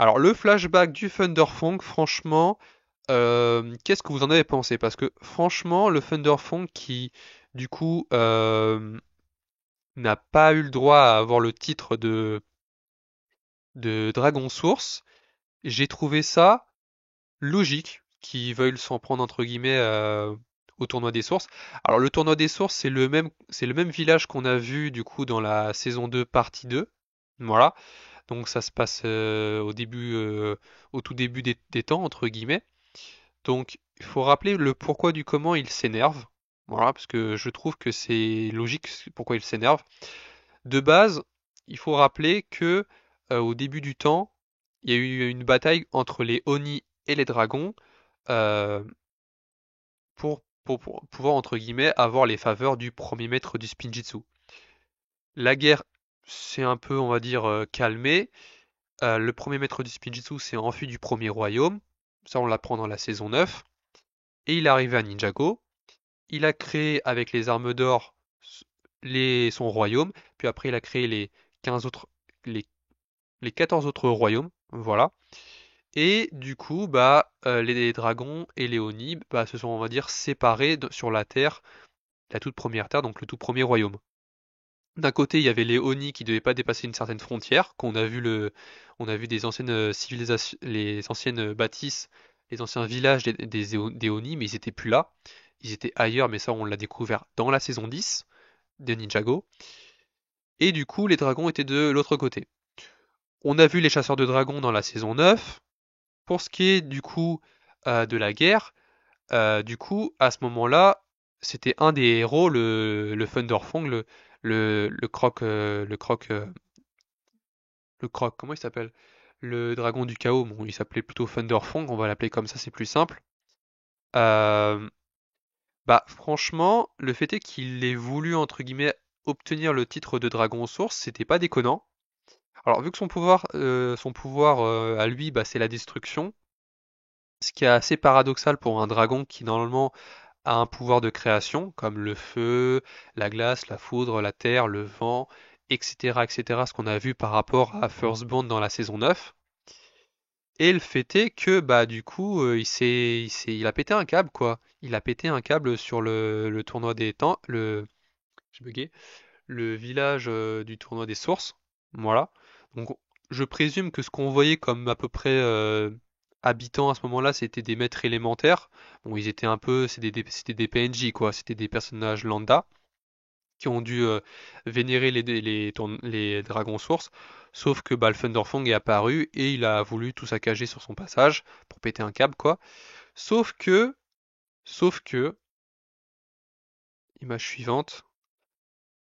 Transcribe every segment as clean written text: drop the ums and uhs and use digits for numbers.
Alors, le flashback du Thunderfong, franchement, qu'est-ce que vous en avez pensé? Parce que, franchement, le Thunderfong qui, du coup, n'a pas eu le droit à avoir le titre de Dragon Source, j'ai trouvé ça logique qu'ils veuillent s'en prendre entre guillemets au tournoi des sources. Alors le tournoi des sources, c'est le même village qu'on a vu du coup dans la saison 2 partie 2. Voilà. Donc ça se passe au tout début des temps entre guillemets. Donc il faut rappeler le pourquoi du comment il s'énerve. Voilà, parce que je trouve que c'est logique pourquoi il s'énerve. De base, il faut rappeler que au début du temps, il y a eu une bataille entre les Oni et les dragons euh, pour pouvoir, entre guillemets, avoir les faveurs du premier maître du Spinjitzu. La guerre s'est un peu, on va dire, calmée. Le premier maître du Spinjitzu s'est enfui du premier royaume. Ça, on l'apprend dans la saison 9. Et il est arrivé à Ninjago. Il a créé avec les armes d'or son royaume. Puis après, il a créé les 15 autres, les, les 14 autres royaumes. Voilà. Et du coup, bah, les dragons et les Oni bah, se sont, on va dire, séparés sur la Terre, la toute première Terre, donc le tout premier royaume. D'un côté, il y avait les Oni qui ne devaient pas dépasser une certaine frontière, on a vu des anciennes civilisations, les anciennes bâtisses, les anciens villages des Oni, mais ils étaient plus là. Ils étaient ailleurs, mais ça, on l'a découvert dans la saison 10 de Ninjago. Et du coup, les dragons étaient de l'autre côté. On a vu les chasseurs de dragons dans la saison 9. Pour ce qui est du coup de la guerre, du coup, à ce moment-là, c'était un des héros, le Thunderfang, le croc, le croc, comment il s'appelle? Le dragon du chaos. Bon, il s'appelait plutôt Thunderfang, on va l'appeler comme ça, c'est plus simple. Euh, Bah, franchement, le fait est qu'il ait voulu, entre guillemets, obtenir le titre de dragon source, c'était pas déconnant. Alors, vu que son pouvoir à lui, bah, c'est la destruction, ce qui est assez paradoxal pour un dragon qui normalement a un pouvoir de création, comme le feu, la glace, la foudre, la terre, le vent, etc., etc., ce qu'on a vu par rapport à Firstborn dans la saison 9. Et le fait est que, bah, du coup, il a pété un câble, quoi. Il a pété un câble sur le tournoi des temps, j'ai bugué, le village du tournoi des sources. Voilà. Donc, je présume que ce qu'on voyait comme à peu près habitants à ce moment-là, c'était des maîtres élémentaires. Bon, ils étaient un peu, c'était des PNJ quoi, c'était des personnages lambda qui ont dû vénérer les dragons sources. Sauf que bah, le Thunderfang est apparu et il a voulu tout saccager sur son passage pour péter un câble quoi. Sauf que, sauf que, image suivante.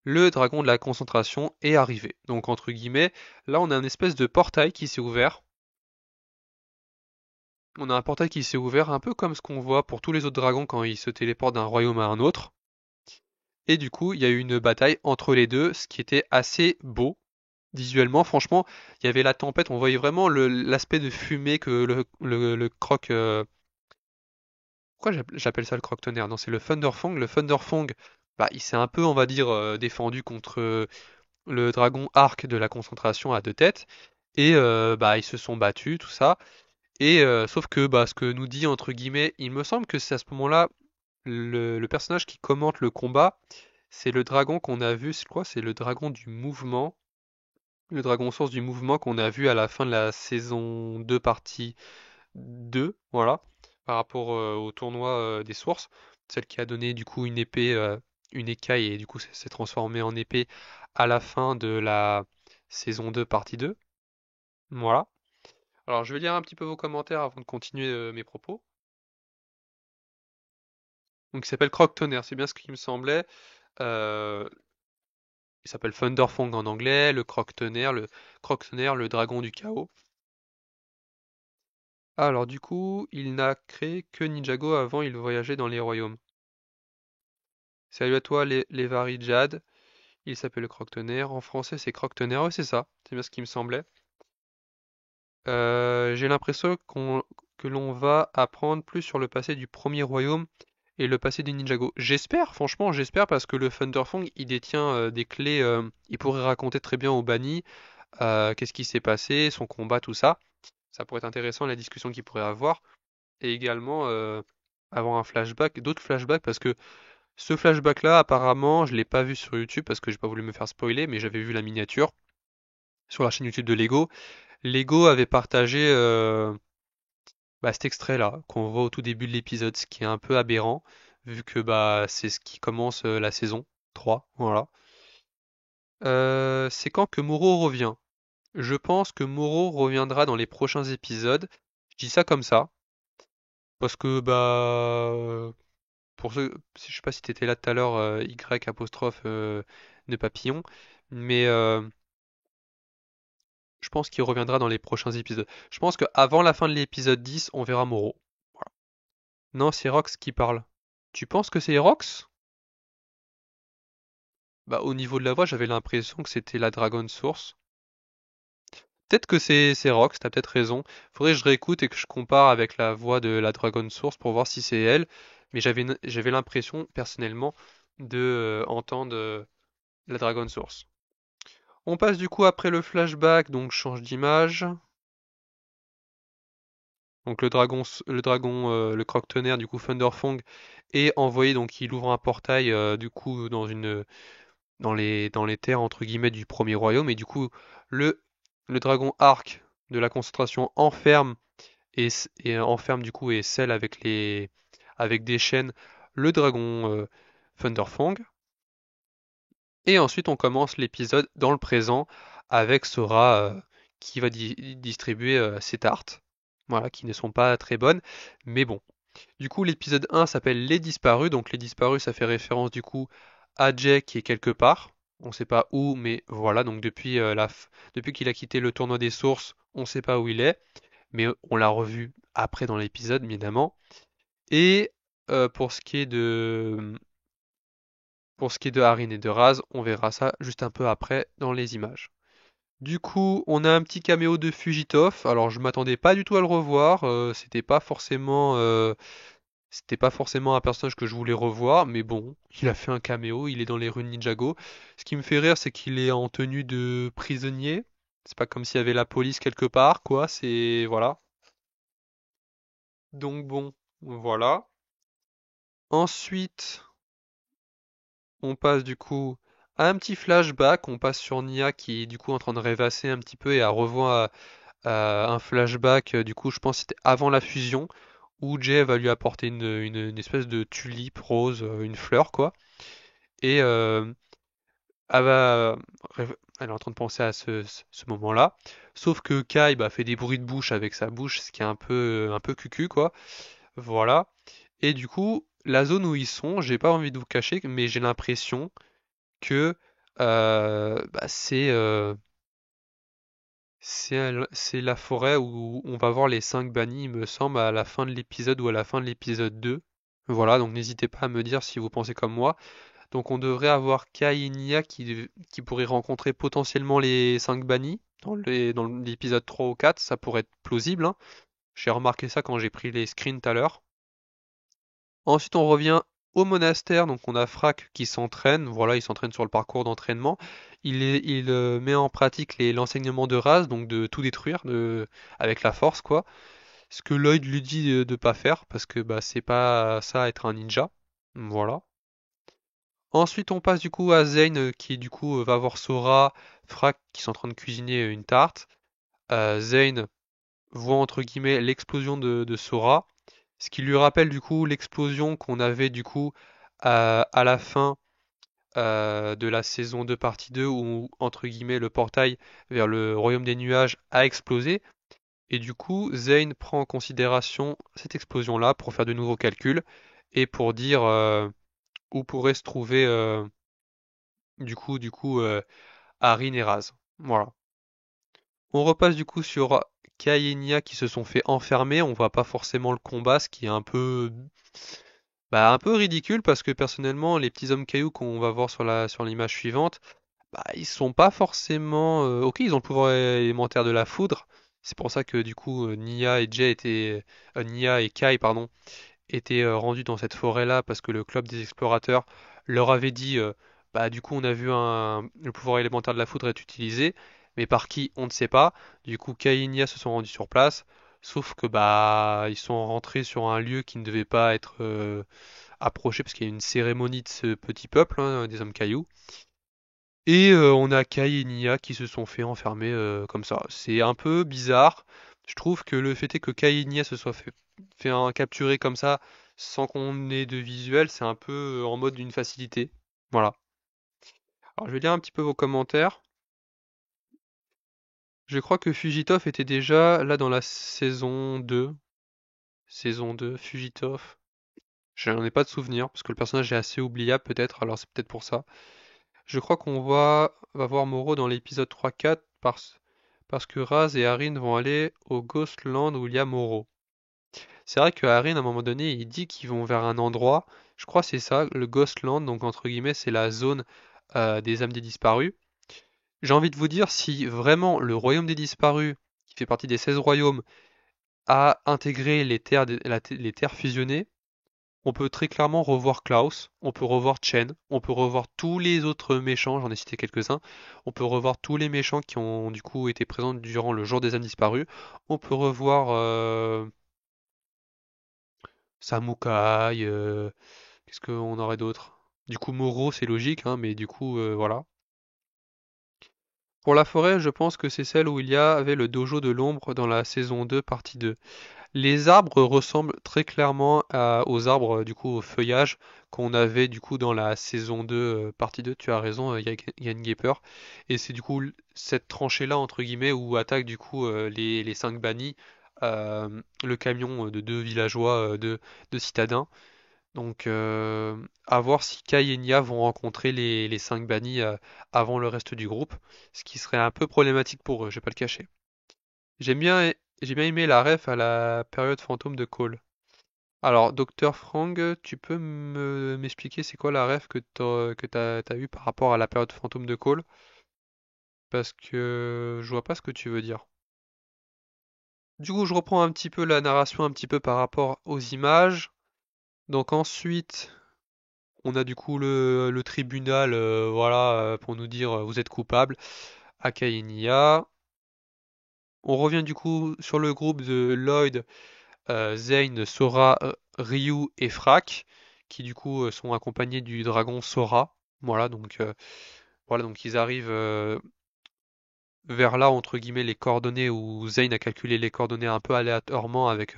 Le dragon de la concentration est arrivé. Donc entre guillemets, là on a un espèce de portail qui s'est ouvert. On a un portail qui s'est ouvert un peu comme ce qu'on voit pour tous les autres dragons quand ils se téléportent d'un royaume à un autre. Et du coup, il y a eu une bataille entre les deux, ce qui était assez beau. Visuellement, franchement, il y avait la tempête, on voyait vraiment l'aspect de fumée que le croc... Pourquoi j'appelle ça le croc-tonnerre? Non, c'est le Thunderfang. Le Thunderfang, bah, il s'est un peu, on va dire, défendu contre le dragon arc de la concentration à deux têtes. Et bah, ils se sont battus, tout ça. Et sauf que bah, ce que nous dit, entre guillemets, il me semble que c'est à ce moment-là, le personnage qui commente le combat, c'est le dragon qu'on a vu, c'est quoi? C'est le dragon du mouvement. Le dragon source du mouvement qu'on a vu à la fin de la saison 2 partie 2, voilà, par rapport au tournoi des sources, celle qui a donné du coup une épée, une écaille et du coup s'est transformée en épée à la fin de la saison 2 partie 2. Voilà. Alors je vais lire un petit peu vos commentaires avant de continuer mes propos. Donc il s'appelle Croc-Tonnerre, c'est bien ce qui me semblait. Euh, il s'appelle Thunderfang en anglais, le Croc-Tonnerre, le dragon du chaos. Alors du coup, il n'a créé que Ninjago avant, il voyageait dans les royaumes. Salut à toi les Jade. Il s'appelle le Croque-Tonnerre. En français, c'est Croque-Tonnerre. Ouais, c'est ça. C'est bien ce qui me semblait. J'ai l'impression que l'on va apprendre plus sur le passé du premier royaume et le passé des Ninjago. J'espère, franchement, j'espère parce que le Thunderfang, il détient des clés. Il pourrait raconter très bien au Bani qu'est-ce qui s'est passé, son combat, tout ça. Ça pourrait être intéressant la discussion qu'il pourrait avoir. Et également avoir un flashback, d'autres flashbacks, parce que ce flashback-là, apparemment, je l'ai pas vu sur YouTube parce que j'ai pas voulu me faire spoiler, mais j'avais vu la miniature sur la chaîne YouTube de Lego. Lego avait partagé cet extrait-là qu'on voit au tout début de l'épisode, ce qui est un peu aberrant, vu que c'est ce qui commence la saison 3, voilà. C'est quand que Moro revient? Je pense que Moro reviendra dans les prochains épisodes. Je dis ça comme ça, parce que pour ceux, je sais pas si t'étais là tout à l'heure, Y apostrophe nœud papillon, mais je pense qu'il reviendra dans les prochains épisodes. Je pense qu'avant la fin de l'épisode 10, on verra Moro. Voilà. Non, c'est Rox qui parle. Tu penses que c'est Rox? Bah, au niveau de la voix, j'avais l'impression que c'était la Dragon Source. Peut-être que c'est Rox, t'as peut-être raison. Faudrait que je réécoute et que je compare avec la voix de la Dragon Source pour voir si c'est elle. Mais j'avais l'impression, personnellement, de entendre la Dragon Source. On passe du coup après le flashback, donc change d'image. Donc le croque-tonnerre, du coup Thunderfong, est envoyé, donc il ouvre un portail du coup dans les terres entre guillemets du premier royaume, et du coup le, le dragon arc de la concentration enferme et enferme du coup et scelle avec des chaînes le dragon Thunderfang. Et ensuite, on commence l'épisode dans le présent avec Sora qui va distribuer ses tartes. Voilà, qui ne sont pas très bonnes, mais bon. Du coup, l'épisode 1 s'appelle Les Disparus. Donc, Les Disparus, ça fait référence du coup à Jay qui est quelque part. On ne sait pas où, mais voilà. Donc, depuis qu'il a quitté le tournoi des sources, on ne sait pas où il est. Mais on l'a revu après dans l'épisode, évidemment. Et pour ce qui est de Harin et de Raz, on verra ça juste un peu après dans les images. Du coup, on a un petit caméo de Fugitoff. Alors, je m'attendais pas du tout à le revoir. C'était pas forcément un personnage que je voulais revoir, mais bon, il a fait un caméo. Il est dans les runes Ninjago. Ce qui me fait rire, c'est qu'il est en tenue de prisonnier. C'est pas comme s'il y avait la police quelque part, quoi. C'est voilà. Donc bon, voilà. Ensuite, on passe du coup à un petit flashback. On passe sur Nia qui est du coup en train de rêvasser un petit peu et à revoir un flashback. Du coup, je pense que c'était avant la fusion où Jay va lui apporter une espèce de tulipe rose, une fleur quoi. Et elle va, elle est en train de penser à ce moment-là. Sauf que Kai fait des bruits de bouche avec sa bouche, ce qui est un peu cucu quoi. Voilà. Et du coup, la zone où ils sont, j'ai pas envie de vous cacher, mais j'ai l'impression que c'est la forêt où on va voir les 5 bannis, il me semble, à la fin de l'épisode ou à la fin de l'épisode 2. Voilà, donc n'hésitez pas à me dire si vous pensez comme moi. Donc on devrait avoir Kai et Nia qui pourraient rencontrer potentiellement les 5 bannis dans l'épisode 3 ou 4, ça pourrait être plausible, hein. J'ai remarqué ça quand j'ai pris les screens tout à l'heure. Ensuite, on revient au monastère. Donc, on a Frac qui s'entraîne. Voilà, il s'entraîne sur le parcours d'entraînement. Il met en pratique l'enseignement de Raz, donc de tout détruire avec la force, quoi. Ce que Lloyd lui dit de pas faire, parce que c'est pas ça être un ninja. Voilà. Ensuite, on passe du coup à Zane qui du coup va voir Sora, Frac qui sont en train de cuisiner une tarte. Zane voit entre guillemets l'explosion de Sora. Ce qui lui rappelle du coup l'explosion qu'on avait du coup à la fin de la saison 2 partie 2 où entre guillemets le portail vers le royaume des nuages a explosé et du coup Zane prend en considération cette explosion là pour faire de nouveaux calculs et pour dire où pourrait se trouver du coup Arin et Raz. Voilà. On repasse du coup sur Kai et Nia qui se sont fait enfermer, on voit pas forcément le combat, ce qui est un peu ridicule parce que personnellement, les petits hommes cailloux qu'on va voir sur l'image suivante, ils sont pas forcément. Ok, ils ont le pouvoir élémentaire de la foudre. C'est pour ça que du coup, Nia et Kai, pardon, étaient rendus dans cette forêt-là parce que le club des explorateurs leur avait dit, du coup, on a vu le pouvoir élémentaire de la foudre être utilisé. mais par qui, on ne sait pas. Du coup, Kai et Nya se sont rendus sur place, sauf que bah ils sont rentrés sur un lieu qui ne devait pas être approché parce qu'il y a une cérémonie de ce petit peuple, hein, des hommes cailloux. Et on a Kai et Nya qui se sont fait enfermer comme ça. C'est un peu bizarre. Je trouve que le fait est que Kai et Nya se soient fait capturer comme ça sans qu'on ait de visuel, c'est un peu en mode d'une facilité. Voilà. Alors je vais lire un petit peu vos commentaires. Je crois que Fugitov était déjà là dans la saison 2. Saison 2, Fugitov. Je n'en ai pas de souvenir parce que le personnage est assez oubliable peut-être, alors c'est peut-être pour ça. Je crois qu'on va voir Moro dans l'épisode 3-4 parce que Raz et Harin vont aller au Ghostland où il y a Moro. C'est vrai que Harin, à un moment donné, il dit qu'ils vont vers un endroit, je crois que c'est ça, le Ghostland, donc entre guillemets, c'est la zone des âmes des disparus. J'ai envie de vous dire, si vraiment le royaume des disparus, qui fait partie des 16 royaumes, a intégré les terres fusionnées, on peut très clairement revoir Klaus, on peut revoir Chen, on peut revoir tous les autres méchants, j'en ai cité quelques-uns, on peut revoir tous les méchants qui ont du coup été présents durant le jour des âmes disparues, on peut revoir Samukai, qu'est-ce qu'on aurait d'autre? Du coup Moro c'est logique, hein, mais du coup voilà. Pour la forêt, je pense que c'est celle où il y avait le dojo de l'ombre dans la saison 2, partie 2. Les arbres ressemblent très clairement aux arbres, du coup, au feuillage qu'on avait du coup dans la saison 2, partie 2. Tu as raison, Yann Gepper. Et c'est du coup cette tranchée-là, entre guillemets, où attaquent du coup les 5 bannis, le camion de deux villageois, de citadins. Donc, à voir si Kai et Nya vont rencontrer les 5 bannis avant le reste du groupe, ce qui serait un peu problématique pour eux, je vais pas le cacher. J'aime bien, j'ai bien aimé la ref à la période fantôme de Cole. Alors, Docteur Frank, tu peux m'expliquer c'est quoi la ref que t'as eu par rapport à la période fantôme de Cole? Parce que je vois pas ce que tu veux dire. Du coup, je reprends un petit peu la narration un petit peu par rapport aux images. Donc ensuite, on a du coup le tribunal, voilà, pour nous dire vous êtes coupable. Akainiya. On revient du coup sur le groupe de Lloyd, Zane, Sora, Ryu et Frak, qui du coup sont accompagnés du dragon Sora. Voilà, donc ils arrivent vers là, entre guillemets, les coordonnées où Zane a calculé les coordonnées un peu aléatoirement avec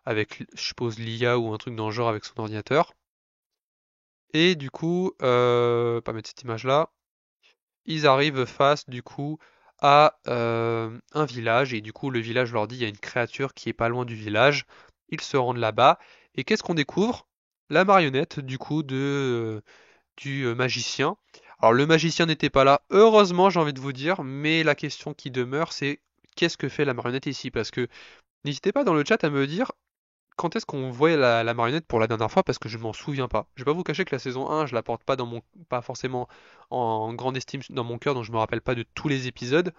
je suppose, l'IA ou un truc dans le genre avec son ordinateur. Et du coup, pas mettre cette image-là, ils arrivent face du coup à un village et du coup le village leur dit il y a une créature qui est pas loin du village. Ils se rendent là-bas et qu'est-ce qu'on découvre? La marionnette du coup du magicien. Alors le magicien n'était pas là, heureusement j'ai envie de vous dire, mais la question qui demeure c'est qu'est-ce que fait la marionnette ici? Parce que n'hésitez pas dans le chat à me dire quand est-ce qu'on voit la marionnette pour la dernière fois parce que je m'en souviens pas. Je vais pas vous cacher que la saison 1, je la porte pas forcément en grande estime dans mon cœur, donc je me rappelle pas de tous les épisodes.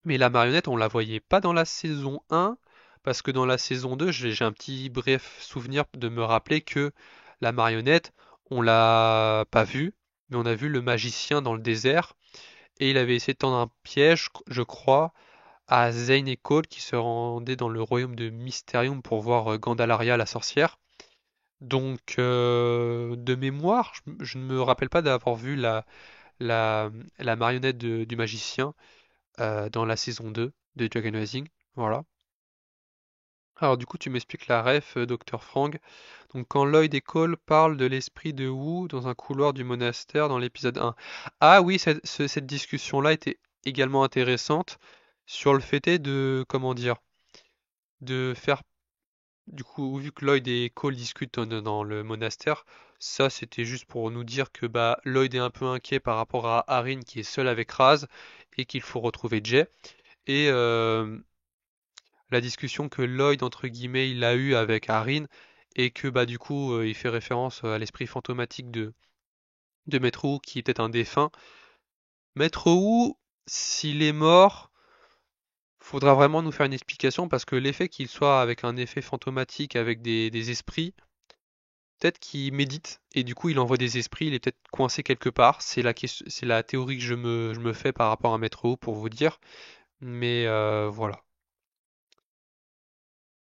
Mais la marionnette, on la voyait pas dans la saison 1 parce que dans la saison 2, j'ai un petit bref souvenir de me rappeler que la marionnette, on l'a pas vue, mais on a vu le magicien dans le désert et il avait essayé de tendre un piège, je crois, à Zane et Cole qui se rendaient dans le royaume de Mysterium pour voir Gandalaria la sorcière. Donc, de mémoire, je ne me rappelle pas d'avoir vu la, la marionnette du magicien dans la saison 2 de Dragon Rising. Voilà. Alors, du coup, tu m'expliques la ref, Dr. Frank. Donc, quand Lloyd et Cole parlent de l'esprit de Wu dans un couloir du monastère dans l'épisode 1. Ah oui, cette discussion-là était également intéressante sur le fait est de, comment dire, de faire. Du coup, vu que Lloyd et Cole discutent dans le monastère, ça c'était juste pour nous dire que bah Lloyd est un peu inquiet par rapport à Haryn qui est seul avec Raz et qu'il faut retrouver Jay. Et la discussion que Lloyd entre guillemets il a eu avec Haryn et que bah du coup il fait référence à l'esprit fantomatique de Maître Wu qui est peut-être un défunt. Maître Wu, s'il est mort, faudra vraiment nous faire une explication parce que l'effet qu'il soit avec un effet fantomatique avec des esprits. Peut-être qu'il médite et du coup il envoie des esprits, il est peut-être coincé quelque part. C'est la théorie que je me fais par rapport à Maître O pour vous dire. Mais voilà.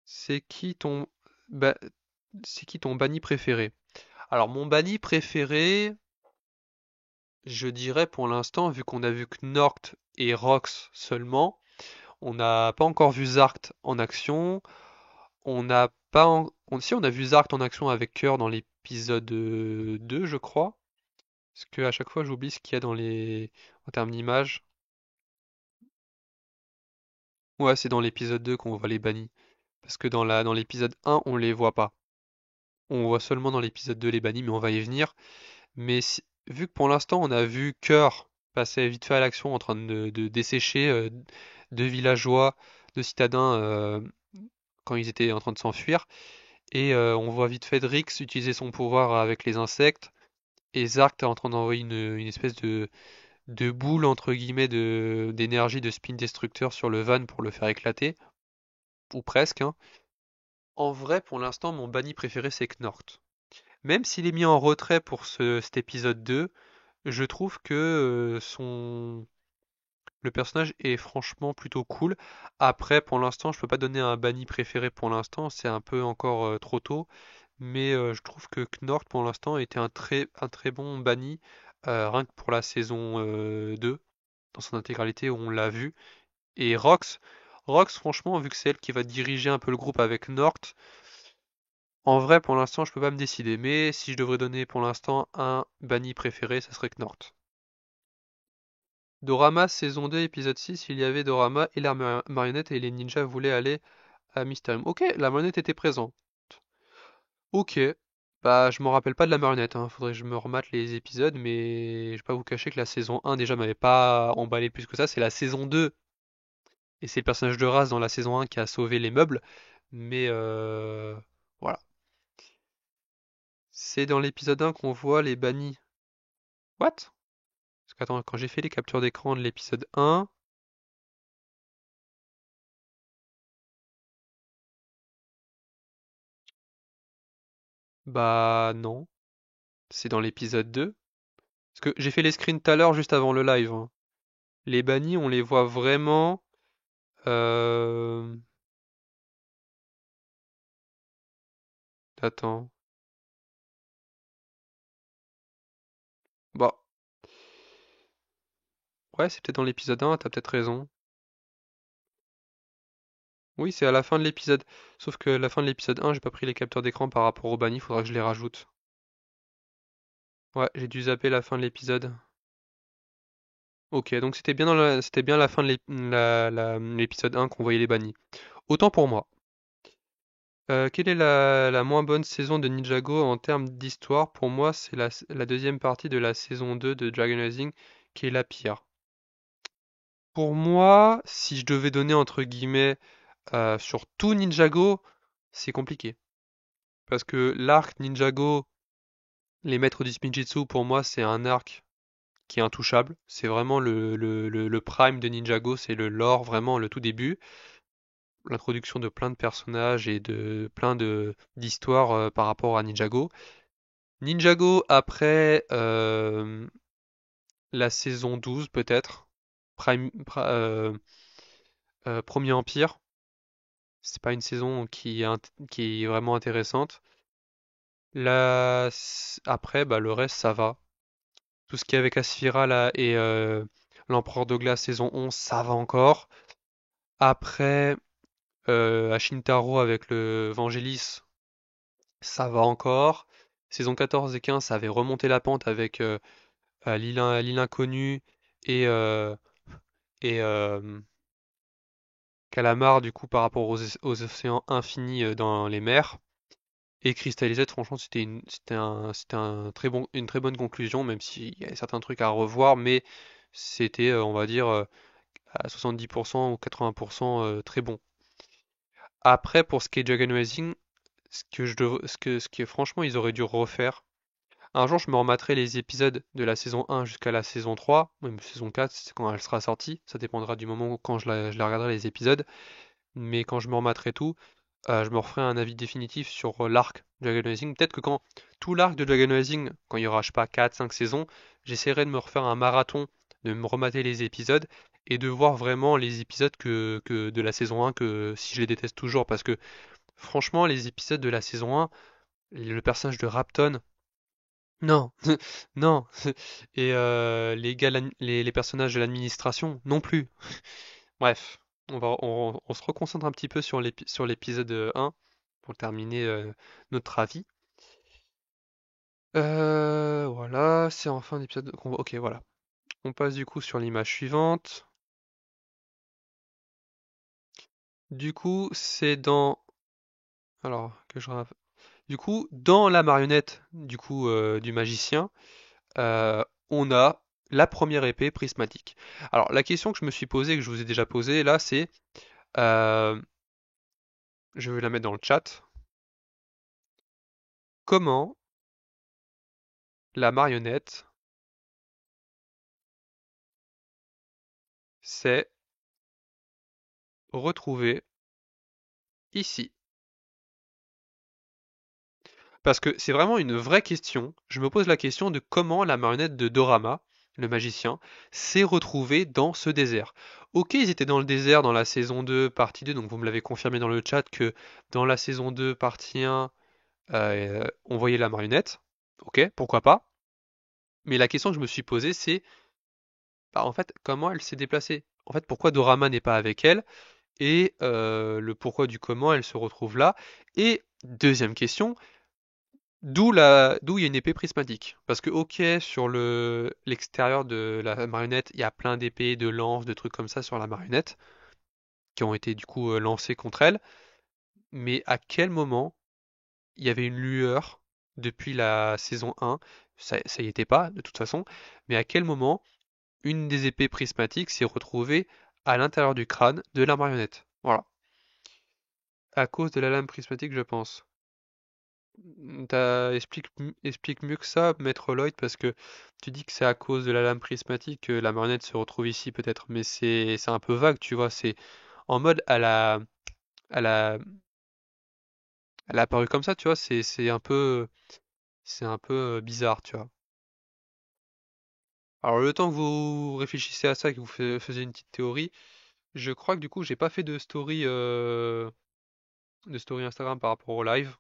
C'est qui ton ba- c'est qui ton banni préféré? Alors mon banni préféré, je dirais pour l'instant, vu qu'on a vu Knorkt et Rox seulement, on n'a pas encore vu Zarkt en action. On n'a pas si on a vu Zarkt en action avec Cœur dans l'épisode 2, je crois. Parce que à chaque fois j'oublie ce qu'il y a dans les en termes d'images. Ouais, c'est dans l'épisode 2 qu'on voit les bannis. Parce que dans l'épisode 1, on les voit pas. On voit seulement dans l'épisode 2 les bannis, mais on va y venir. Vu que pour l'instant on a vu Cœur passer vite fait à l'action en train de dessécher deux villageois, deux citadins quand ils étaient en train de s'enfuir, et on voit vite fait Drix utiliser son pouvoir avec les insectes, et Zark est en train d'envoyer une espèce de boule entre guillemets d'énergie de spin destructeur sur le van pour le faire éclater, ou presque, hein. En vrai, pour l'instant, mon banni préféré c'est Knort. Même s'il est mis en retrait pour cet épisode 2, je trouve que le personnage est franchement plutôt cool. Après, pour l'instant, je peux pas donner un banni préféré pour l'instant, c'est un peu encore trop tôt. Mais je trouve que Knort pour l'instant était un très bon banni, rien que pour la saison 2, dans son intégralité où on l'a vu. Et Rox, franchement, vu que c'est elle qui va diriger un peu le groupe avec Nort, en vrai, pour l'instant, je peux pas me décider. Mais si je devrais donner pour l'instant un banni préféré, ça serait Knort. Dorama saison 2 épisode 6, il y avait Dorama et la marionnette et les ninjas voulaient aller à Mysterium. Ok, la marionnette était présente. Ok, bah je m'en rappelle pas de la marionnette, hein. Faudrait que je me remate les épisodes, mais je vais pas vous cacher que la saison 1 déjà m'avait pas emballé plus que ça. C'est la saison 2 et c'est le personnage de Raz dans la saison 1 qui a sauvé les meubles. Mais voilà. C'est dans l'épisode 1 qu'on voit les bannis. What? Parce qu'attends, quand j'ai fait les captures d'écran de l'épisode 1, bah non, c'est dans l'épisode 2. Parce que j'ai fait les screens tout à l'heure juste avant le live, hein. Les bannis, on les voit vraiment. Euh... Attends. Bah, ouais, c'est peut-être dans l'épisode 1, t'as peut-être raison. Oui, c'est à la fin de l'épisode. Sauf que la fin de l'épisode 1, j'ai pas pris les capteurs d'écran par rapport aux bannis, faudra que je les rajoute. Ouais, j'ai dû zapper la fin de l'épisode. Ok, donc c'était bien la fin de l'épisode 1 qu'on voyait les bannis. Autant pour moi. Quelle est la moins bonne saison de Ninjago en termes d'histoire? Pour moi, c'est la deuxième partie de la saison 2 de Dragon Rising qui est la pire. Pour moi, si je devais donner entre guillemets sur tout Ninjago, c'est compliqué. Parce que l'arc Ninjago, les maîtres du Spinjitzu, pour moi, c'est un arc qui est intouchable. C'est vraiment le prime de Ninjago, c'est le lore, vraiment le tout début. L'introduction de plein de personnages et de plein de d'histoires par rapport à Ninjago. Ninjago après la saison 12 peut-être. Premier Empire. C'est pas une saison qui est vraiment intéressante. Après, bah, le reste, ça va. Tout ce qui est avec Asphira là et l'Empereur de Glace saison 11, ça va encore. Après, Ashintaro avec le Vangelis, ça va encore. Saison 14 et 15, ça avait remonté la pente avec l'île inconnue et, euh, et Calamar, du coup, par rapport aux océans infinis dans les mers. Et Crystallisette, franchement, c'était un une très bonne conclusion, même s'il y a certains trucs à revoir, mais c'était, on va dire, à 70% ou 80% très bon. Après, pour ce qui est Dragon Rising, ce que franchement, ils auraient dû refaire. Un jour, je me rematerai les épisodes de la saison 1 jusqu'à la saison 3, même saison 4, c'est quand elle sera sortie. Ça dépendra du moment où, quand je la regarderai les épisodes. Mais quand je me rematerai tout, je me referai un avis définitif sur l'arc Dragon Rising. Peut-être que quand tout l'arc de Dragon Rising, quand il y aura, je sais pas, 4, 5 saisons, j'essaierai de me refaire un marathon, de me remater les épisodes et de voir vraiment les épisodes que de la saison 1, que si je les déteste toujours. Parce que franchement, les épisodes de la saison 1, le personnage de Rapton, non, non. Et les personnages de l'administration, non plus. Bref, on se reconcentre un petit peu sur sur l'épisode 1 pour terminer notre avis. Voilà, c'est en fin d'épisode. Ok, voilà. On passe du coup sur l'image suivante. Du coup, c'est dans. Alors, du coup, dans la marionnette du coup du magicien, on a la première épée prismatique. Alors, la question que je me suis posée, que je vous ai déjà posée là, c'est. euh, je vais la mettre dans le chat. Comment la marionnette s'est retrouvée ici? Parce que c'est vraiment une vraie question. Je me pose la question de comment la marionnette de Dorama, le magicien, s'est retrouvée dans ce désert. Ok, ils étaient dans le désert dans la saison 2, partie 2, donc vous me l'avez confirmé dans le chat que dans la saison 2, partie 1, on voyait la marionnette. Ok, pourquoi pas. Mais la question que je me suis posée, c'est, bah, en fait, comment elle s'est déplacée? En fait, pourquoi Dorama n'est pas avec elle? Et le pourquoi du comment elle se retrouve là. Et deuxième question, d'où il y a une épée prismatique. Parce que ok, sur l'extérieur de la marionnette, il y a plein d'épées, de lances, de trucs comme ça sur la marionnette, qui ont été du coup lancées contre elle. Mais à quel moment il y avait une lueur depuis la saison 1, ça y était pas de toute façon, mais à quel moment une des épées prismatiques s'est retrouvée à l'intérieur du crâne de la marionnette? Voilà. À cause de la lame prismatique, je pense. Explique mieux que ça, Maître Lloyd, parce que tu dis que c'est à cause de la lame prismatique que la marionnette se retrouve ici, peut-être, mais c'est un peu vague, tu vois. C'est en mode, elle a, elle a apparu comme ça, tu vois. C'est un peu bizarre, tu vois. Alors, le temps que vous réfléchissez à ça, que vous faisiez une petite théorie, je crois que du coup, j'ai pas fait de story Instagram par rapport au live.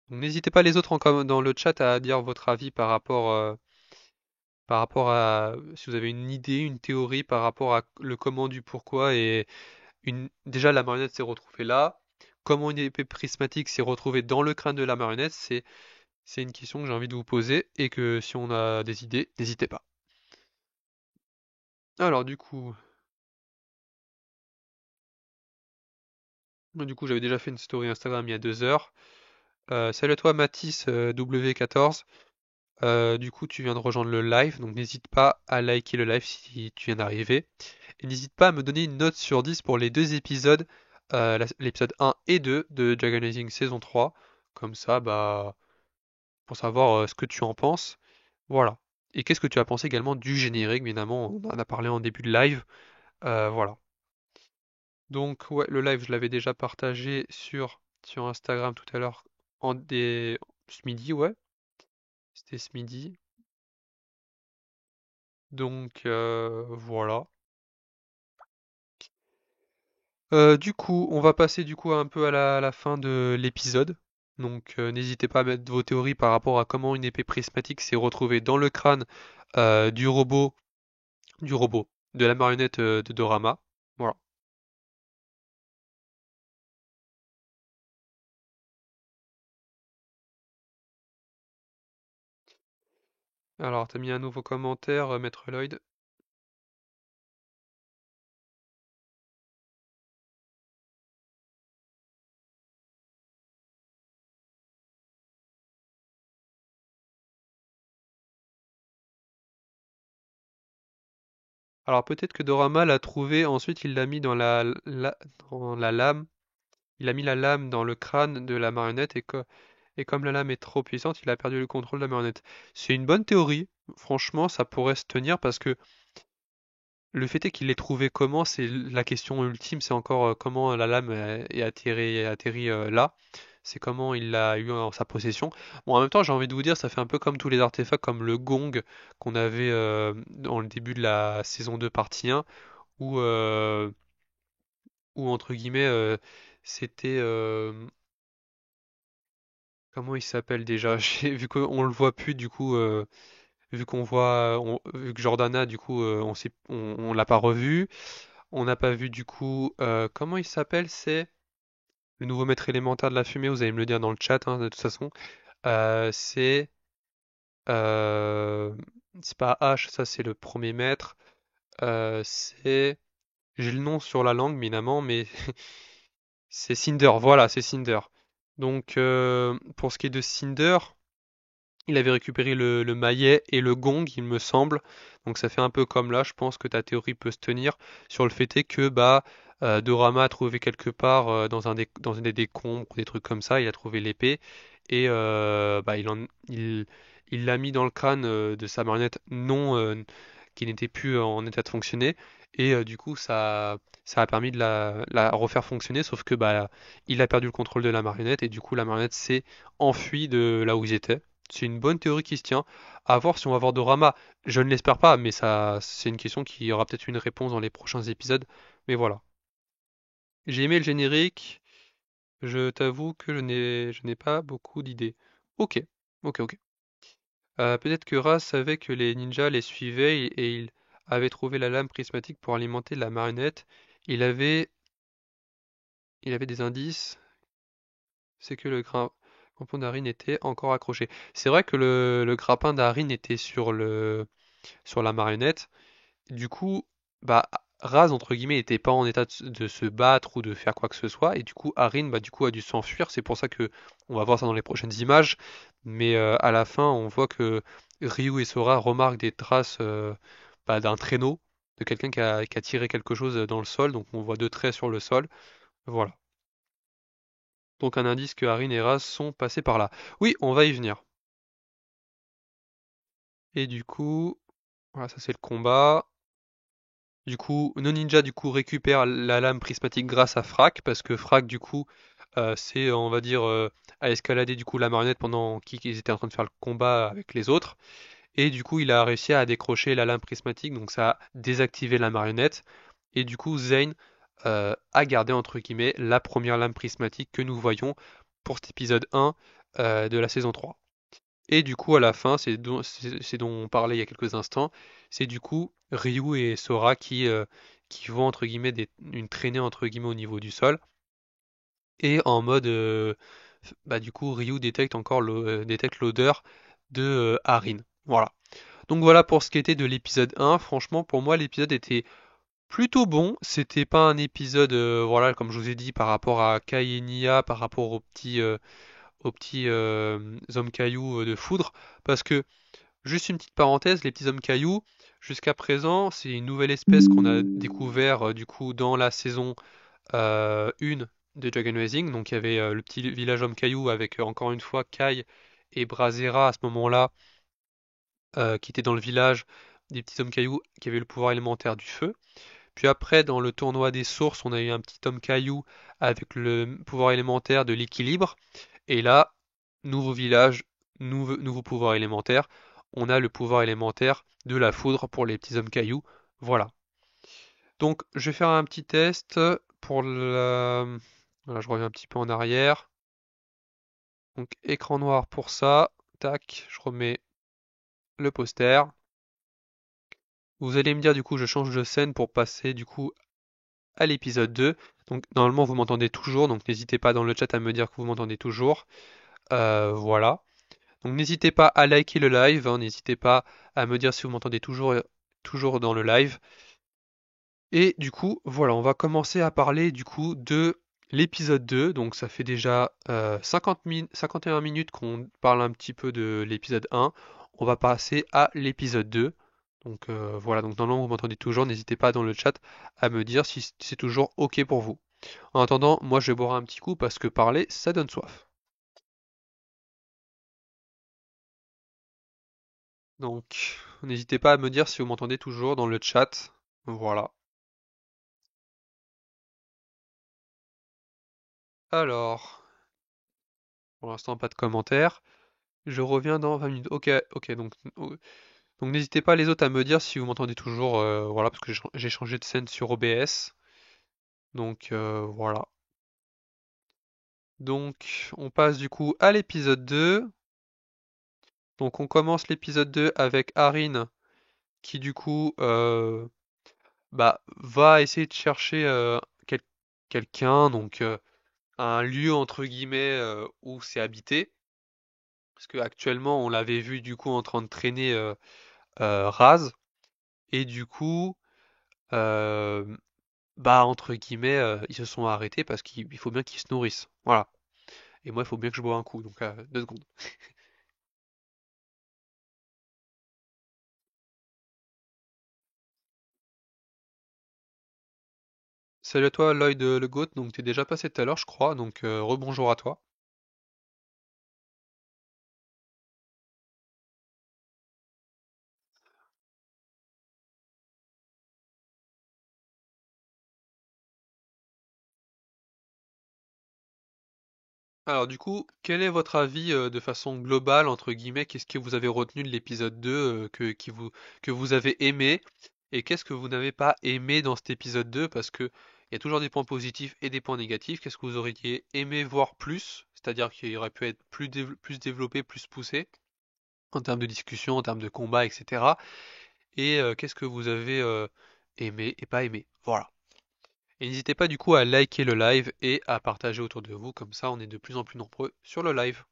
Donc, n'hésitez pas les autres dans le chat à dire votre avis par rapport à si vous avez une idée, une théorie par rapport à le comment du pourquoi et déjà la marionnette s'est retrouvée là, comment une épée prismatique s'est retrouvée dans le crâne de la marionnette, c'est une question que j'ai envie de vous poser et que si on a des idées, n'hésitez pas. Alors du coup j'avais déjà fait une story Instagram il y a 2 heures. Salut à toi Mathis W14. Du coup, tu viens de rejoindre le live, donc n'hésite pas à liker le live si tu viens d'arriver. Et n'hésite pas à me donner une note sur 10 pour les deux épisodes, l'épisode 1 et 2 de Dragon Rising saison 3. Comme ça, bah, pour savoir ce que tu en penses. Voilà. Et qu'est-ce que tu as pensé également du générique, évidemment, on en a parlé en début de live. Voilà. Donc, ouais, le live, je l'avais déjà partagé sur Instagram tout à l'heure, ce midi, ouais. C'était ce midi. Donc, voilà. Du coup, on va passer du coup un peu à la fin de l'épisode. Donc, n'hésitez pas à mettre vos théories par rapport à comment une épée prismatique s'est retrouvée dans le crâne du robot, de la marionnette de Dorama. Voilà. Alors, t'as mis un nouveau commentaire, Maître Lloyd. Alors, peut-être que Dorama l'a trouvé, ensuite il l'a mis dans la lame. Il a mis la lame dans le crâne de la marionnette et comme la lame est trop puissante, il a perdu le contrôle de la marionnette. C'est une bonne théorie. Franchement, ça pourrait se tenir parce que le fait est qu'il l'ait trouvé comment, c'est la question ultime, c'est encore comment la lame est atterri là. C'est comment il l'a eu en sa possession. Bon, en même temps, j'ai envie de vous dire, ça fait un peu comme tous les artefacts, comme le gong qu'on avait dans le début de la saison 2 partie 1, où, où entre guillemets, c'était... comment il s'appelle déjà? Vu qu'on le voit plus, du coup, vu que Jordana, du coup, on l'a pas revu. On n'a pas vu du coup, comment il s'appelle? C'est le nouveau maître élémentaire de la fumée. Vous allez me le dire dans le chat, hein, de toute façon. Euh, c'est euh, c'est pas H, ça c'est le premier maître. C'est j'ai le nom sur la langue, évidemment, mais c'est Cinder. Voilà, c'est Cinder. Donc pour ce qui est de Cinder, il avait récupéré le maillet et le gong, il me semble. Donc ça fait un peu comme là, je pense que ta théorie peut se tenir sur le fait est que bah Dorama a trouvé quelque part dans des décombres, des trucs comme ça, il a trouvé l'épée et bah il l'a mis dans le crâne de sa marionnette non qui n'était plus en état de fonctionner et du coup ça a permis de la refaire fonctionner sauf que bah il a perdu le contrôle de la marionnette et du coup la marionnette s'est enfuie de là où ils étaient. C'est une bonne théorie qui se tient. À voir si on va voir Dorama. Je ne l'espère pas, mais ça, c'est une question qui aura peut-être une réponse dans les prochains épisodes. Mais voilà. J'ai aimé le générique. Je t'avoue que je n'ai pas beaucoup d'idées. Ok, ok. Peut-être que Raz savait que les ninjas les suivaient et il avait trouvé la lame prismatique pour alimenter la marionnette. Il avait, il avait des indices. C'est que le grappin d'Arin était encore accroché. C'est vrai que le grappin d'Arin était sur la marionnette. Du coup, bah, Raz, entre guillemets, n'était pas en état de se battre ou de faire quoi que ce soit, et du coup, Arin, bah, du coup, a dû s'enfuir. C'est pour ça que on va voir ça dans les prochaines images. Mais à la fin, on voit que Ryu et Sora remarquent des traces bah, d'un traîneau, de quelqu'un qui a tiré quelque chose dans le sol. Donc, on voit deux traits sur le sol. Voilà. Donc, un indice que Arin et Raz sont passés par là. Oui, on va y venir. Et du coup, voilà, ça c'est le combat. Du coup, No Ninja du coup récupère la lame prismatique grâce à Frac parce que Frac du coup c'est on va dire a escaladé du coup la marionnette pendant qu'ils étaient en train de faire le combat avec les autres et du coup il a réussi à décrocher la lame prismatique donc ça a désactivé la marionnette et du coup Zane a gardé entre guillemets la première lame prismatique que nous voyons pour cet épisode 1 de la saison 3. Et du coup, à la fin, c'est dont on parlait il y a quelques instants, c'est du coup Ryu et Sora qui vont entre guillemets une traînée entre guillemets au niveau du sol. Et en mode, bah du coup, Ryu détecte l'odeur de Harin. Voilà. Donc voilà pour ce qui était de l'épisode 1. Franchement, pour moi, l'épisode était plutôt bon. C'était pas un épisode, voilà, comme je vous ai dit, par rapport à Kai et Nia, par rapport aux petits hommes cailloux de foudre, parce que juste une petite parenthèse, les petits hommes cailloux, jusqu'à présent, c'est une nouvelle espèce qu'on a découvert du coup dans la saison 1 de Dragon Rising. Donc il y avait le petit village homme cailloux avec encore une fois Kai et Brazera à ce moment-là, qui étaient dans le village des petits hommes cailloux qui avaient le pouvoir élémentaire du feu. Puis après, dans le tournoi des sources, on a eu un petit homme caillou avec le pouvoir élémentaire de l'équilibre. Et là, nouveau village, nouveau pouvoir élémentaire. On a le pouvoir élémentaire de la foudre pour les petits hommes cailloux. Voilà. Donc, je vais faire un petit test pour la... Voilà, je reviens un petit peu en arrière. Donc, écran noir pour ça. Tac, je remets le poster. Vous allez me dire, du coup, je change de scène pour passer, du coup, à l'épisode 2. Donc, normalement, vous m'entendez toujours. Donc, n'hésitez pas dans le chat à me dire que vous m'entendez toujours. Voilà. Donc n'hésitez pas à liker le live, hein, n'hésitez pas à me dire si vous m'entendez toujours dans le live. Et du coup, voilà, on va commencer à parler du coup de l'épisode 2. Donc ça fait déjà 51 minutes qu'on parle un petit peu de l'épisode 1. On va passer à l'épisode 2. Donc voilà, donc normalement vous m'entendez toujours, n'hésitez pas dans le chat à me dire si c'est toujours OK pour vous. En attendant, moi je vais boire un petit coup parce que parler, ça donne soif. Donc, n'hésitez pas à me dire si vous m'entendez toujours dans le chat. Voilà. Alors, pour l'instant, pas de commentaires. Je reviens dans 20 minutes. Ok, ok, donc n'hésitez pas les autres à me dire si vous m'entendez toujours, voilà, parce que j'ai changé de scène sur OBS. Donc voilà. Donc on passe du coup à l'épisode 2. Donc on commence l'épisode 2 avec Arin qui du coup va essayer de chercher quel- quelqu'un, donc un lieu entre guillemets où c'est habité. Parce que actuellement on l'avait vu du coup en train de traîner Raz. Et du coup, euh, entre guillemets, ils se sont arrêtés parce qu'il faut bien qu'ils se nourrissent. Voilà. Et moi, il faut bien que je bois un coup, donc 2 secondes. Salut à toi, Lloyd le Goat, donc t'es déjà passé tout à l'heure, je crois, donc rebonjour à toi. Alors du coup, quel est votre avis de façon globale, entre guillemets, qu'est-ce que vous avez retenu de l'épisode 2 que vous avez aimé, et qu'est-ce que vous n'avez pas aimé dans cet épisode 2, parce que il y a toujours des points positifs et des points négatifs, qu'est-ce que vous auriez aimé voir plus, c'est-à-dire qu'il aurait pu être plus développé, plus poussé, en termes de discussion, en termes de combat, etc. Et qu'est-ce que vous avez aimé et pas aimé. Voilà. Et n'hésitez pas du coup à liker le live et à partager autour de vous, comme ça on est de plus en plus nombreux sur le live.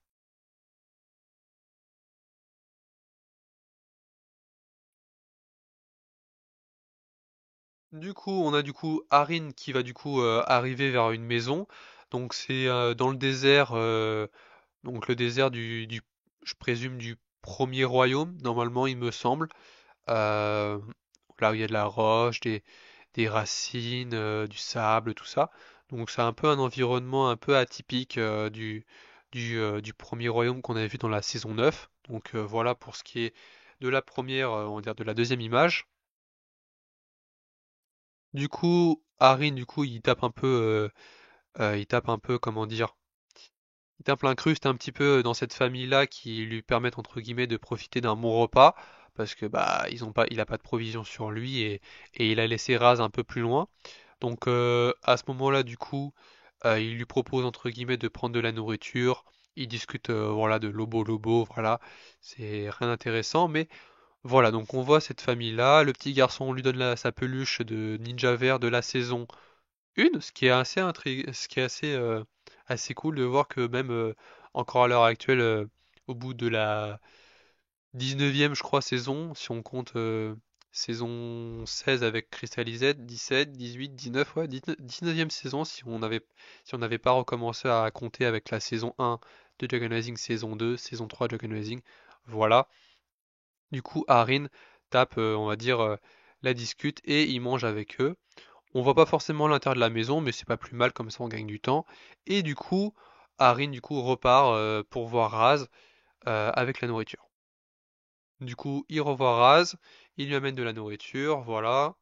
Du coup, on a du coup Arin qui va du coup arriver vers une maison. Donc c'est dans le désert, donc le désert je présume du premier royaume, normalement il me semble. Euh, Là où il y a de la roche, des racines, du sable, tout ça. Donc c'est un peu un environnement un peu atypique du premier royaume qu'on avait vu dans la saison 9. Donc voilà pour ce qui est de la première, on va dire de la deuxième image. Du coup, Harin, du coup, il tape un peu, comment dire, il tape l'incruste un petit peu dans cette famille-là qui lui permettent entre guillemets de profiter d'un bon repas parce que il a pas de provisions sur lui et il a laissé Raz un peu plus loin. Donc à ce moment-là, du coup, il lui propose entre guillemets de prendre de la nourriture. Ils discutent voilà de lobo lobo, voilà, c'est rien d'intéressant, mais voilà, donc on voit cette famille-là. Le petit garçon lui donne sa peluche de ninja vert de la saison 1, ce qui est ce qui est assez cool de voir que même encore à l'heure actuelle, au bout de la 19e, je crois, saison, si on compte saison 16 avec Crystalized, 17, 18, 19, ouais, 19e saison, si on n'avait pas recommencé à compter avec la saison 1 de Dragon Rising, saison 2, saison 3 de Dragon Rising, voilà. Du coup, Harin tape, on va dire, la discute et il mange avec eux. On voit pas forcément l'intérieur de la maison, mais c'est pas plus mal, comme ça on gagne du temps. Et du coup, Harin du coup repart pour voir Raz avec la nourriture. Du coup, il revoit Raz, il lui amène de la nourriture, voilà.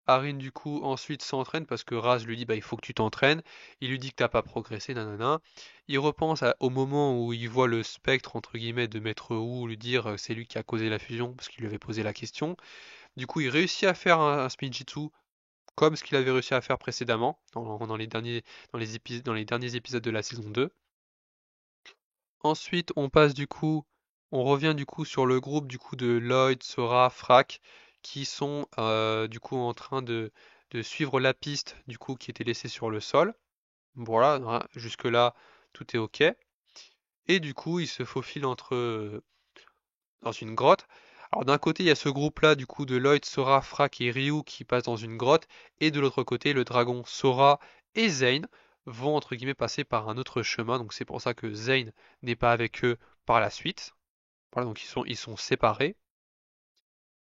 Harin du coup ensuite s'entraîne parce que Raz lui dit bah il faut que tu t'entraînes. Il lui dit que t'as pas progressé, nanana. Il repense au moment où il voit le spectre entre guillemets de Maître Wu lui dire c'est lui qui a causé la fusion parce qu'il lui avait posé la question. Du coup, il réussit à faire un Spinjitzu comme ce qu'il avait réussi à faire précédemment dans les dans les derniers épisodes de la saison 2. Ensuite, on revient du coup sur le groupe du coup de Lloyd, Sora, Frack, qui sont du coup en train de suivre la piste du coup qui était laissée sur le sol. Voilà, hein, jusque-là, tout est ok. Et du coup, ils se faufilent dans une grotte. Alors d'un côté, il y a ce groupe-là, du coup, de Lloyd, Sora, Frack et Ryu qui passent dans une grotte, et de l'autre côté, le dragon Sora et Zane vont, entre guillemets, passer par un autre chemin, donc c'est pour ça que Zane n'est pas avec eux par la suite. Voilà, donc ils sont séparés.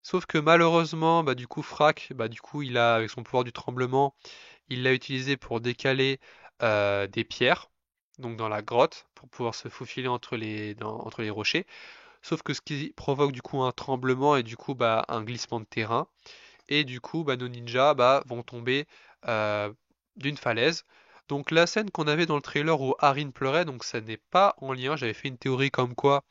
Sauf que malheureusement, du coup, Frack, du coup, avec son pouvoir du tremblement, il l'a utilisé pour décaler des pierres, donc dans la grotte, pour pouvoir se faufiler entre les rochers. sauf que ce qui provoque du coup un tremblement et du coup bah un glissement de terrain. Et du coup, bah, nos ninjas bah, vont tomber euh, d'une falaise. Donc la scène qu'on avait dans le trailer où Harin pleurait, donc ça n'est pas en lien. J'avais fait une théorie comme quoi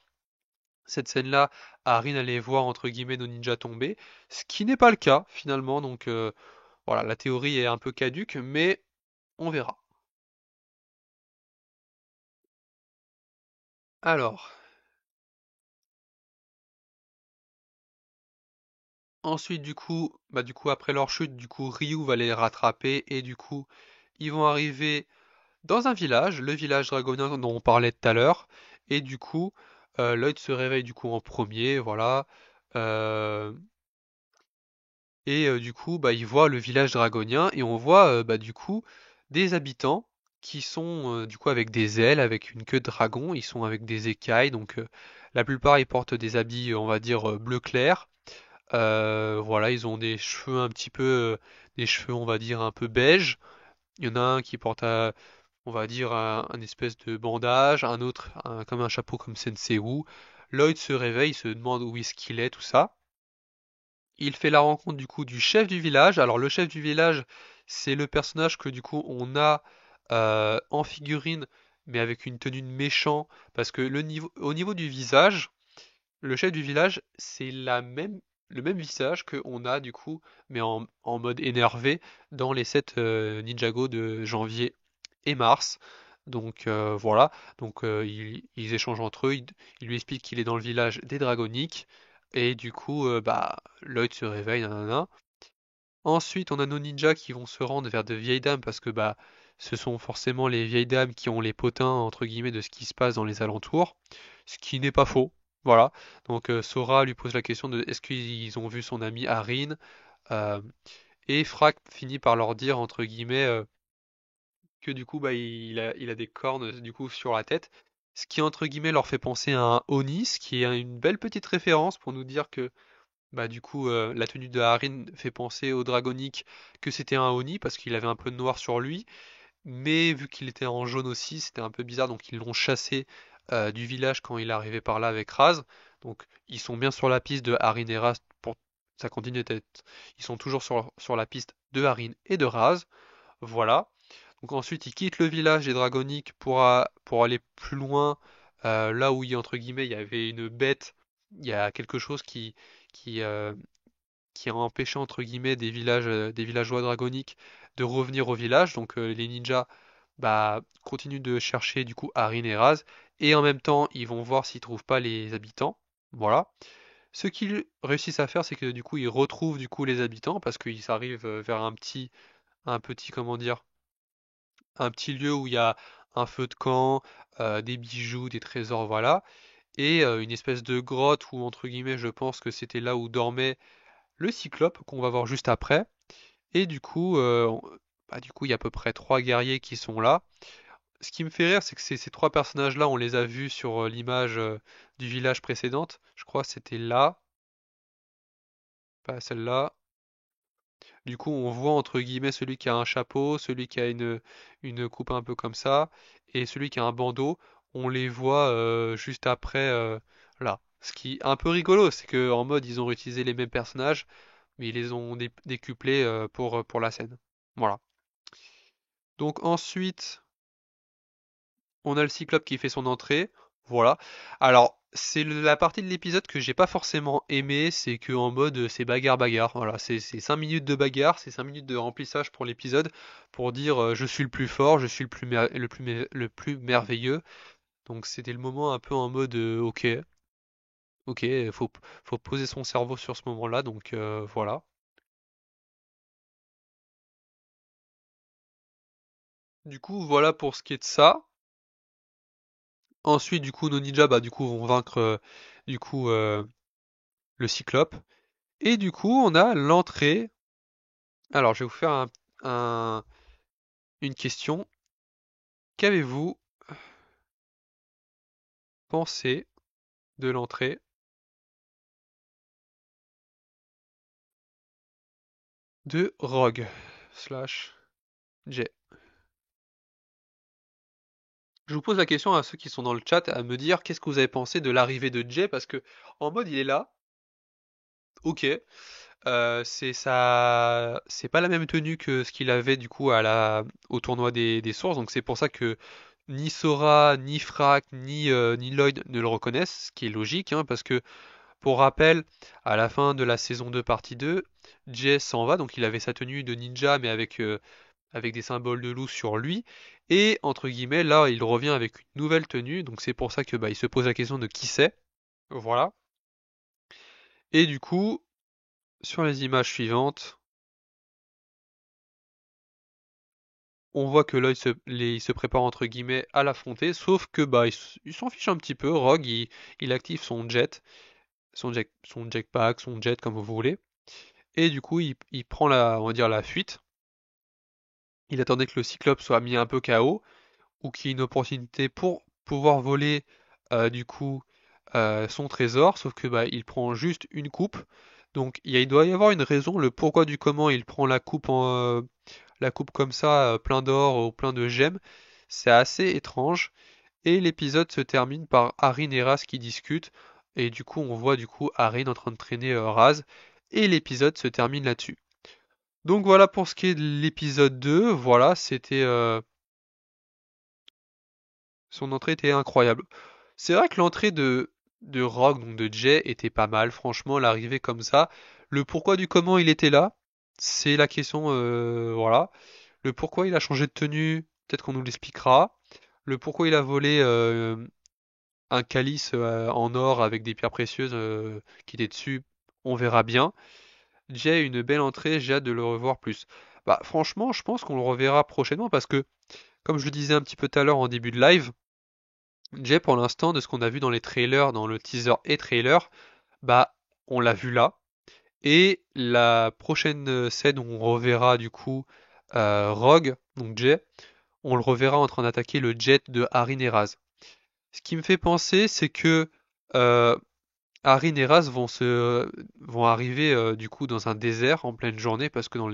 cette scène-là, Harin allait voir entre guillemets nos ninjas tomber, ce qui n'est pas le cas finalement. Donc voilà, la théorie est un peu caduque, mais on verra. Alors, ensuite du coup après leur chute, du coup Ryu va les rattraper et du coup ils vont arriver dans un village, le village dragonien dont on parlait tout à l'heure, et du coup, Lloyd se réveille du coup en premier, voilà, euh, et du coup, bah, il voit le village dragonien et on voit bah, du coup des habitants qui sont du coup avec des ailes, avec une queue de dragon, ils sont avec des écailles, donc la plupart ils portent des habits, on va dire bleu clair. Voilà, ils ont des cheveux un petit peu, des cheveux on va dire un peu beige. Il y en a un qui porte on va dire un espèce de bandage, un autre comme un chapeau comme Sensei Wu. Lloyd se réveille, il se demande où est-ce qu'il est, tout ça. Il fait la rencontre du coup du chef du village. Alors le chef du village, c'est le personnage que du coup on a en figurine, mais avec une tenue de méchant, parce que au niveau du visage, le chef du village, c'est le même visage que on a du coup, mais en mode énervé dans les 7 Ninjago de janvier et mars. Donc voilà, donc ils échangent entre eux, il lui explique qu'il est dans le village des Dragoniques, et du coup, bah, Lloyd se réveille, nanana. Ensuite, on a nos ninjas qui vont se rendre vers de vieilles dames, parce que bah, ce sont forcément les vieilles dames qui ont les potins, entre guillemets, de ce qui se passe dans les alentours, ce qui n'est pas faux. Voilà, donc Sora lui pose la question de est-ce qu'ils ont vu son ami Harin, euh, et Frack finit par leur dire, entre guillemets, que du coup bah il a des cornes du coup sur la tête, ce qui entre guillemets leur fait penser à un Oni, ce qui est une belle petite référence pour nous dire que bah du coup la tenue de Harin fait penser au Dragonic que c'était un Oni parce qu'il avait un peu de noir sur lui, mais vu qu'il était en jaune aussi, c'était un peu bizarre donc ils l'ont chassé du village quand il est arrivé par là avec Raz. Donc ils sont bien sur la piste de Harin et Raz pour ça continue d'être ils sont toujours sur la piste de Harin et de Raz. Voilà. Donc ensuite, il quitte le village des Dragoniques pour aller plus loin, là où entre guillemets il y avait une bête, il y a quelque chose qui, euh, qui a empêché entre guillemets des villageois dragoniques de revenir au village. Donc les ninjas bah, continuent de chercher du coup Harin et Raz, et en même temps ils vont voir s'ils trouvent pas les habitants. Voilà. Ce qu'ils réussissent à faire, c'est que du coup ils retrouvent du coup les habitants parce qu'ils arrivent vers un petit comment dire un petit lieu où il y a un feu de camp, des bijoux, des trésors, voilà, et une espèce de grotte où, entre guillemets, je pense que c'était là où dormait le Cyclope, qu'on va voir juste après. Et du coup, bah, du coup, il y a à peu près trois guerriers qui sont là. Ce qui me fait rire, c'est que ces trois personnages-là, on les a vus sur l'image du village précédente. Je crois que c'était là, pas celle-là. Du coup, on voit entre guillemets celui qui a un chapeau, celui qui a une coupe un peu comme ça, et celui qui a un bandeau. On les voit juste après là. Ce qui est un peu rigolo, c'est que en mode ils ont réutilisé les mêmes personnages, mais ils les ont décuplés pour la scène. Voilà. Donc ensuite, on a le Cyclope qui fait son entrée. Voilà. Alors, c'est la partie de l'épisode que j'ai pas forcément aimé, c'est que en mode c'est bagarre bagarre. Voilà, c'est 5 minutes de bagarre, c'est 5 minutes de remplissage pour l'épisode pour dire je suis le plus fort, je suis le plus merveilleux. Donc c'était le moment un peu en mode OK, OK, faut poser son cerveau sur ce moment-là, donc voilà. Du coup, voilà pour ce qui est de ça. Ensuite, du coup, nos ninjas bah du coup vont vaincre du coup le Cyclope. Et du coup, on a l'entrée. Alors, je vais vous faire un- une question. Qu'avez-vous pensé de l'entrée de Rogue slash Jay? Je vous pose la question à ceux qui sont dans le chat à me dire qu'est-ce que vous avez pensé de l'arrivée de Jay parce que en mode il est là, ok, c'est ça, c'est pas la même tenue que ce qu'il avait du coup au tournoi des sources, donc c'est pour ça que ni Sora, ni Frac, ni Lloyd ne le reconnaissent, ce qui est logique, hein, parce que pour rappel, à la fin de la saison 2 partie 2, Jay s'en va, donc il avait sa tenue de ninja mais avec des symboles de loup sur lui. Et entre guillemets, là, il revient avec une nouvelle tenue, donc c'est pour ça que bah, il se pose la question de qui c'est. Voilà. Et du coup, sur les images suivantes, on voit que là, il se prépare entre guillemets à l'affronter, sauf que bah il s'en fiche un petit peu. Rogue, il active son jet, son jetpack, son jet comme vous voulez, et du coup, il prend on va dire la fuite. Il attendait que le Cyclope soit mis un peu KO, ou qu'il y ait une opportunité pour pouvoir voler du coup son trésor, sauf que bah, il prend juste une coupe. Donc il doit y avoir une raison, le pourquoi du comment il prend la coupe comme ça, plein d'or ou plein de gemmes. C'est assez étrange. Et l'épisode se termine par Harine et Raz qui discutent. Et du coup, on voit du coup Harine en train de traîner Raz. Et l'épisode se termine là-dessus. Donc voilà pour ce qui est de l'épisode 2. Voilà, son entrée était incroyable. C'est vrai que l'entrée de Rogue, donc de Jay, était pas mal, franchement, l'arrivée comme ça. Le pourquoi du comment il était là, c'est la question, voilà. Le pourquoi il a changé de tenue, peut-être qu'on nous l'expliquera. Le pourquoi il a volé un calice en or avec des pierres précieuses qui étaient dessus, on verra bien. Jay, une belle entrée, j'ai hâte de le revoir plus. Bah franchement, je pense qu'on le reverra prochainement parce que, comme je le disais un petit peu tout à l'heure en début de live, Jay, pour l'instant, de ce qu'on a vu dans les trailers, dans le teaser et trailer, bah, on l'a vu là. Et la prochaine scène où on reverra du coup Rogue, donc Jay, on le reverra en train d'attaquer le jet de Harin et Raz. Ce qui me fait penser, c'est que euh, Harin et Raz vont arriver du coup dans un désert en pleine journée, parce que dans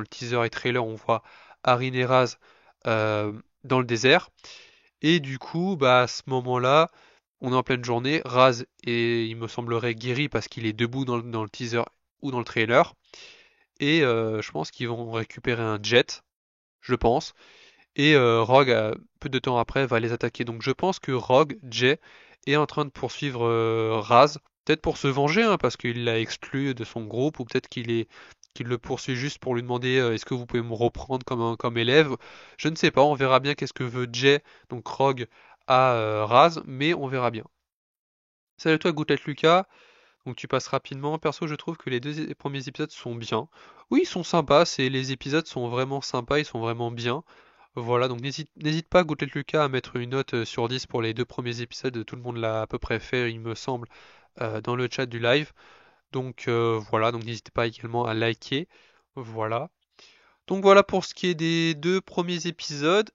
le teaser et trailer, on voit Harin et Raz dans le désert. Et du coup, bah, à ce moment-là, on est en pleine journée. Raz est, il me semblerait, guéri parce qu'il est debout dans le teaser ou dans le trailer. Et je pense qu'ils vont récupérer un jet, je pense. Et Rogue, peu de temps après, va les attaquer. Donc je pense que Rogue, Jay, est en train de poursuivre Raz. Peut-être pour se venger, hein, parce qu'il l'a exclu de son groupe, ou peut-être qu'il le poursuit juste pour lui demander est-ce que vous pouvez me reprendre comme élève. Je ne sais pas, on verra bien qu'est-ce que veut Jay, donc Rogue, à Raz, mais on verra bien. Salut à toi, Goutette Lucas. Donc tu passes rapidement. Perso, je trouve que les deux premiers épisodes sont bien. Oui, ils sont sympas, les épisodes sont vraiment sympas, ils sont vraiment bien. Voilà, donc n'hésite pas, Goutette Lucas, à mettre une note sur 10 pour les deux premiers épisodes. Tout le monde l'a à peu près fait, il me semble, dans le chat du live. Donc voilà, donc n'hésitez pas également à liker. Voilà. Donc voilà pour ce qui est des deux premiers épisodes.